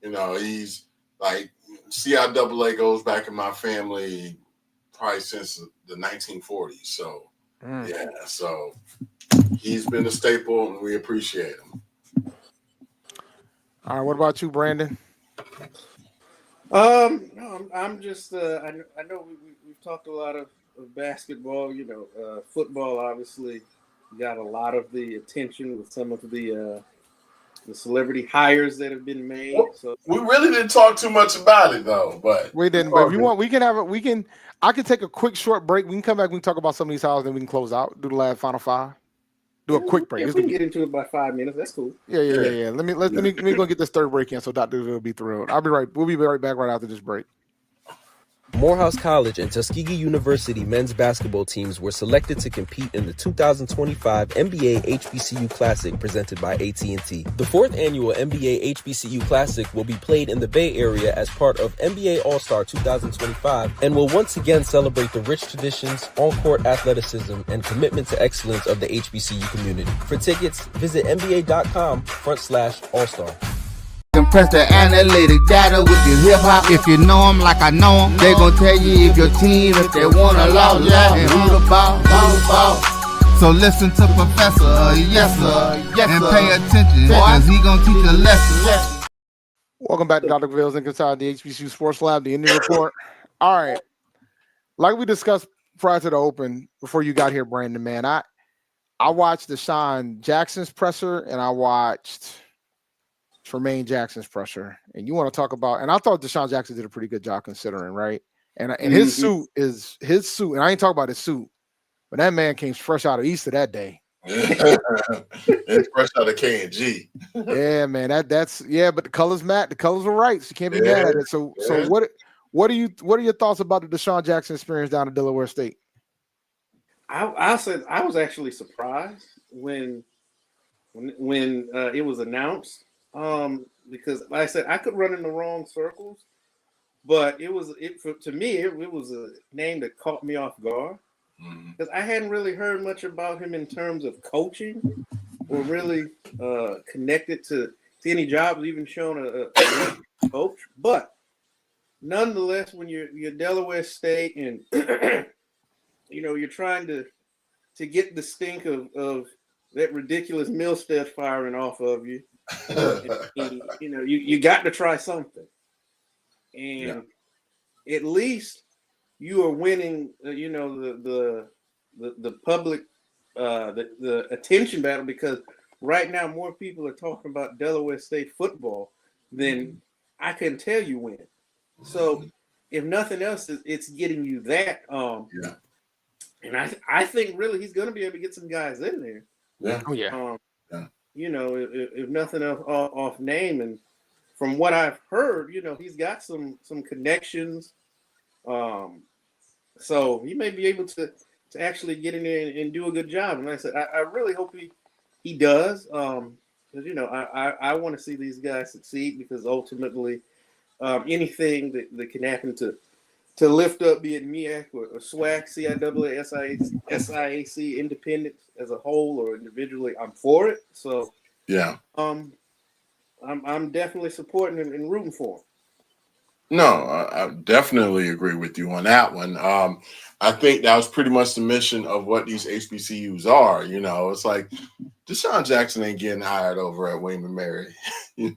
You know, he's like, CIAA goes back in my family probably since the 1940s. So, yeah, so he's been a staple and we appreciate him. All right, what about you, Brandon? No, I'm just, I know we've talked a lot of basketball, you know, football obviously got a lot of the attention with some of the celebrity hires that have been made. So we really didn't talk too much about it though, but we didn't. But if you want, I can take a quick short break. We can come back. We can talk about some of these hires, then we can close out. Do the last final five. Do a quick break. Yeah, we can get into it by 5 minutes. That's cool. Yeah. Let me go get this third break in, so Dr. will be thrilled. We'll be right back right after this break. Morehouse College and Tuskegee University men's basketball teams were selected to compete in the 2025 NBA HBCU Classic presented by AT&T. The fourth annual NBA HBCU Classic will be played in the Bay Area as part of NBA All-Star 2025 and will once again celebrate the rich traditions, on-court athleticism, and commitment to excellence of the HBCU community. For tickets, visit NBA.com/All-Star. Compress the analytic data with your hip hop. If you know them like I know them, they gon' tell you if your team, if they wanna lose, and who the ball. So listen to Professor, yes sir, and pay attention, cause he gon' teach a lesson. Welcome back to Dr. Cavill's Inside the HBCU Sports Lab, the Indy Report. All right, like we discussed prior to the open, before you got here, Brandon, man, I watched Deshaun Jackson's presser and I watched Tremaine Jackson's pressure, and you want to talk about, and I thought Deshaun Jackson did a pretty good job considering, right? And his suit is his suit, and I ain't talking about his suit, but that man came fresh out of Easter that day. It's fresh out of K&G. Yeah, man, that's but the colors the colors were right, so you can't be mad at it. So what are your thoughts about the Deshaun Jackson experience down at Delaware State? I said I was actually surprised when it was announced. Because like I said, I could run in the wrong circles, but to me it was a name that caught me off guard because I hadn't really heard much about him in terms of coaching or really connected to any jobs, even shown a coach. But nonetheless, when you're Delaware State and you're trying to get the stink of that ridiculous Milstead firing off of you. You got to try something, and at least you are winning. The public, the attention battle, because right now more people are talking about Delaware State football than I can tell you when. So if nothing else, it's getting you that. And I think really he's going to be able to get some guys in there. Yeah. Oh yeah. If nothing else off name, and from what I've heard, he's got some connections. So he may be able to actually get in there and do a good job. And like I said, I really hope he does. Because I want to see these guys succeed, because ultimately anything that can happen to lift up, be it MEAC or SWAC, CIAA, SIAC, Independents as a whole or individually, I'm for it. So I'm definitely supporting and rooting for him. No, I definitely agree with you on that one. I think that was pretty much the mission of what these HBCUs are. It's like Deshaun Jackson ain't getting hired over at William & Mary. They're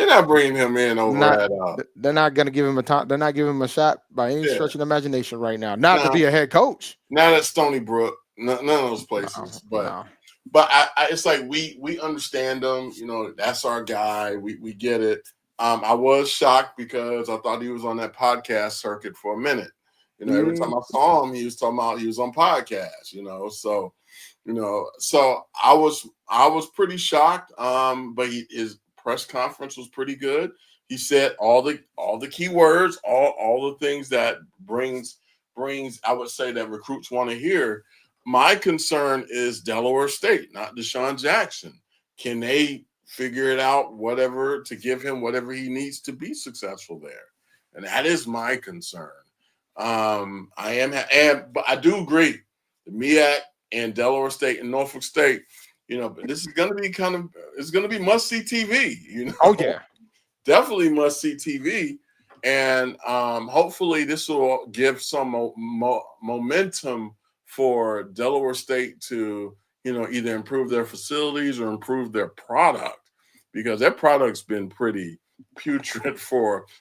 not bringing him in over They're not going to give him a time. They're not giving him a shot by any stretch of the imagination right now. Not to be a head coach. Not at Stony Brook. None of those places. But it's like we understand them. That's our guy. We get it. I was shocked because I thought he was on that podcast circuit for a minute. Every time I saw him, he was talking about he was on podcasts. So I was pretty shocked. But his press conference was pretty good. He said all the key words, all the things that brings I would say that recruits want to hear. My concern is Delaware State, not Deshaun Jackson. Can they figure it out, whatever, to give him whatever he needs to be successful there? And that is my concern. But I do agree. The MEAC and Delaware State and Norfolk State, but this is going to be it's going to be must-see TV. Oh, yeah. Definitely must-see TV. And hopefully this will give some momentum for Delaware State to, either improve their facilities or improve their product, because their product's been pretty putrid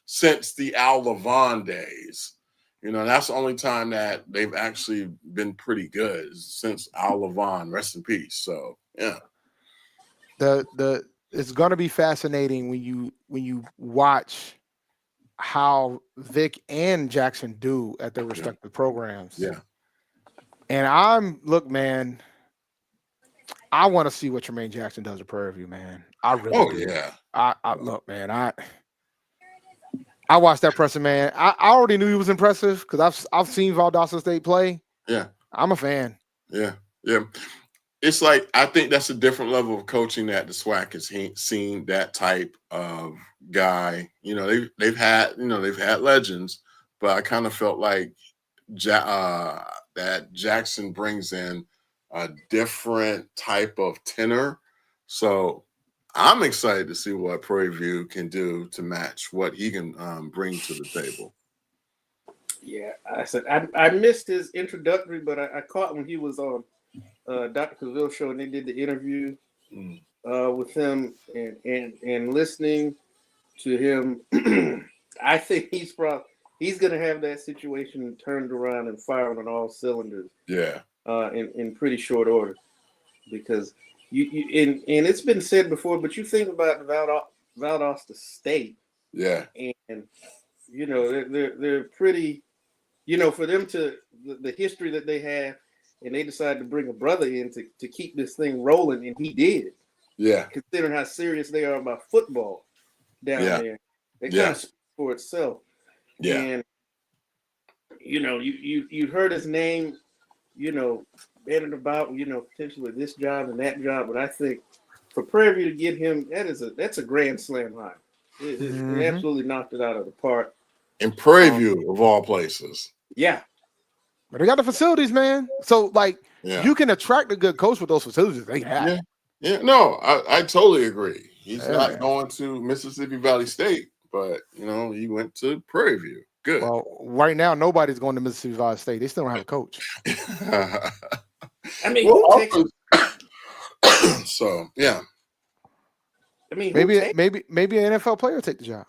since the Al Levon days. That's the only time that they've actually been pretty good since Al Levon, rest in peace. So yeah. It's going to be fascinating when you watch how Vic and Jackson do at their respective programs. Yeah. And look, man, I want to see what Tremaine Jackson does at Prairie View, man. I really do. Yeah. I look, man, I watched that presser, man. I already knew he was impressive because I've seen Valdosta State play. Yeah. I'm a fan. Yeah. Yeah. It's like, I think that's a different level of coaching that the SWAC has seen, that type of guy. You know, they've had legends, but I kind of felt like that Jackson brings in a different type of tenor. So I'm excited to see what Prairie View can do to match what he can bring to the table. Yeah, I said I missed his introductory, but I caught when he was on Dr. Cavil show and they did the interview with him and listening to him. I think he's going to have that situation turned around and firing on all cylinders. Yeah. In pretty short order, because you and it's been said before, but you think about Valdosta State. Yeah. And you know they're pretty. You know, for them to the history that they have, and they decided to bring a brother in to keep this thing rolling, and he did. Yeah. Considering how serious they are about football down there, it kind of speaks for itself. Yeah. And you know, you heard his name, you know, banning about, you know, potentially this job and that job, but I think for Prairie View to get him, that's a grand slam hire. It absolutely knocked it out of the park. In Prairie View, of all places. Yeah. But they got the facilities, man. So, like, you can attract a good coach with those facilities they have. Yeah. Yeah. No, I totally agree. He's not going to Mississippi Valley State, but, you know, he went to Prairie View. Good. Well, right now, nobody's going to Mississippi Valley State. They still don't have a coach. I mean, so, yeah. I mean, maybe an NFL player take the job.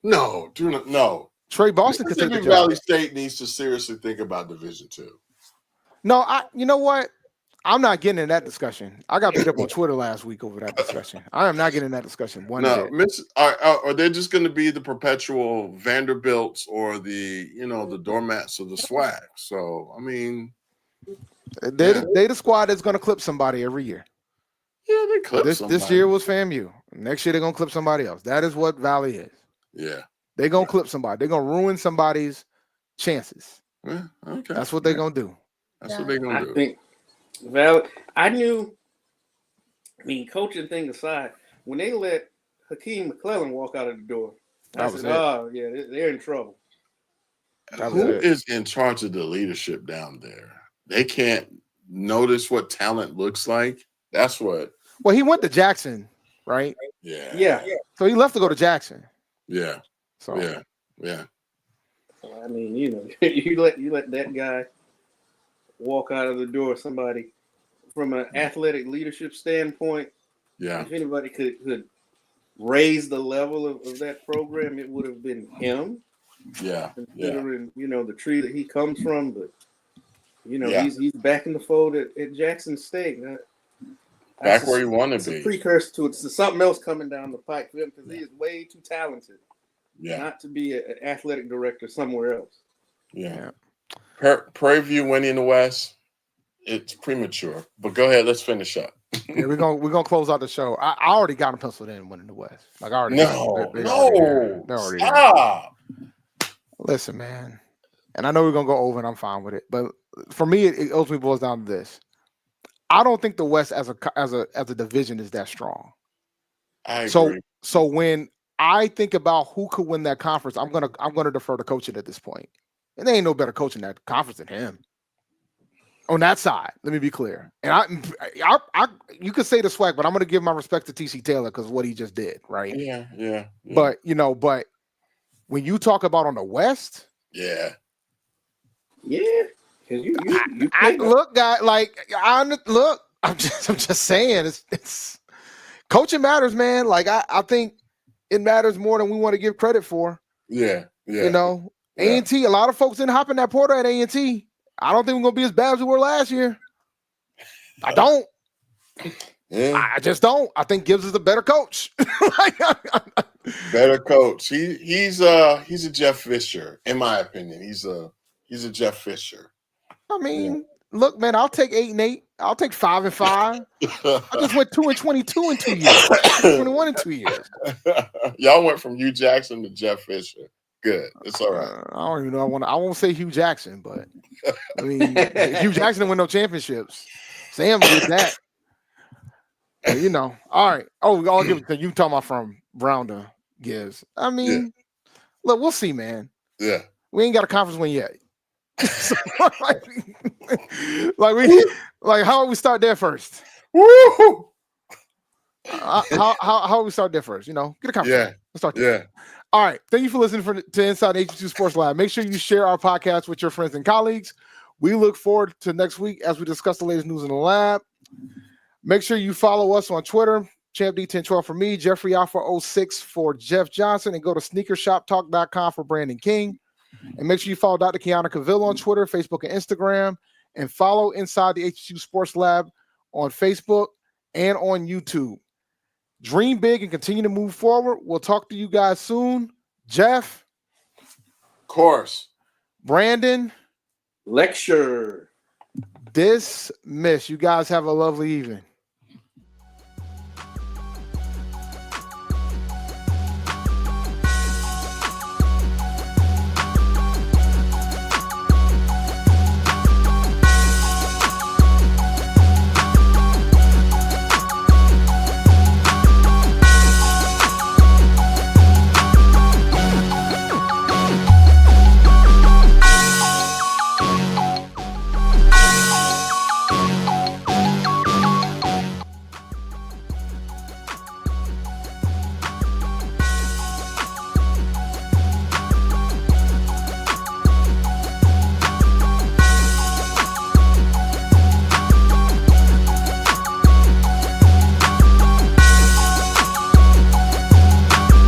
No, no. Trey Boston could take the job. Valley State needs to seriously think about Division II. No, you know what? I'm not getting in that discussion. I got beat up on Twitter last week over that discussion. I am not getting in that discussion. Are they just going to be the perpetual Vanderbilts or the doormats of the SWAC? So, I mean, they the squad that's going to clip somebody every year. Yeah, they clip somebody. This year was FAMU. Next year they're going to clip somebody else. That is what Valley is. Yeah. They're going to clip somebody. They're going to ruin somebody's chances. Yeah, okay. That's what they're going to do. That's what they're going to do. I think Valley, I mean, coaching thing aside, when they let Hakeem McClellan walk out of the door, I said, oh, yeah, they're in trouble. Who is in charge of the leadership down there? They can't notice what talent looks like. That's what. Well, he went to Jackson, right? Yeah. Yeah. So he left to go to Jackson. Yeah. So yeah. I mean, you know, you let that guy walk out of the door. Somebody from an athletic leadership standpoint. Yeah. If anybody could raise the level of that program, it would have been him. Yeah. Considering, you know, the tree that he comes from, but you know, he's back in the fold at Jackson State. Back where you want to be. It's a precursor to something else coming down the pike for him because he is way too talented. Yeah. Not to be an athletic director somewhere else. Yeah. Prairie View winning the West, it's premature. But go ahead, let's finish up. Yeah, we're gonna close out the show. I already got them penciled in winning the West. Like I already stop. Listen, man. And I know we're gonna go over, and I'm fine with it. But for me, it ultimately boils down to this. I don't think the West as a division is that strong. I agree. So when I think about who could win that conference, I'm gonna defer to coaching at this point. And there ain't no better coach in that conference than him. On that side, let me be clear. And I you could say the SWAC, but I'm gonna give my respect to TC Taylor because of what he just did, right? Yeah. But but when you talk about on the West, yeah. Look, guy, look. I'm just saying, it's coaching matters, man. Like I think it matters more than we want to give credit for. Yeah. You know, A&T. A lot of folks didn't hop in that portal at A&T. I don't think we're gonna be as bad as we were last year. I don't. Yeah. I just don't. I think Gibbs is a better coach. Better coach. He's a Jeff Fisher, in my opinion. He's a Jeff Fisher. I mean, look, man, I'll take 8-8. I'll take 5-5. I just went 2-22 in 2 years. 21 in 2 years. Y'all went from Hugh Jackson to Jeff Fisher. Good. It's all right. I don't even know. I won't say Hugh Jackson, but I mean, Hugh Jackson didn't win no championships. Sam did that. But, you know, all right. Oh, I'll give it to you. Talking about from Brown to Gibbs. I mean, look, we'll see, man. Yeah. We ain't got a conference win yet. So, like how do we start there first? Woo! How do we start there first? You know, get a conference. Yeah. Let's start there. Yeah. All right. Thank you for listening to Inside HBCU Sports Lab. Make sure you share our podcast with your friends and colleagues. We look forward to next week as we discuss the latest news in the lab. Make sure you follow us on Twitter, ChampD1012 for me, Jeffrey Alpha 06 for Jeff Johnson, and go to sneakershoptalk.com for Brandon King. And make sure you follow Dr. Kiana Cavil on Twitter, Facebook, and Instagram, and follow Inside the HBCU Sports Lab on Facebook and on YouTube. Dream big and continue to move forward. We'll talk to you guys soon. Jeff. Of course. Brandon. Lecture. Dismiss. You guys have a lovely evening.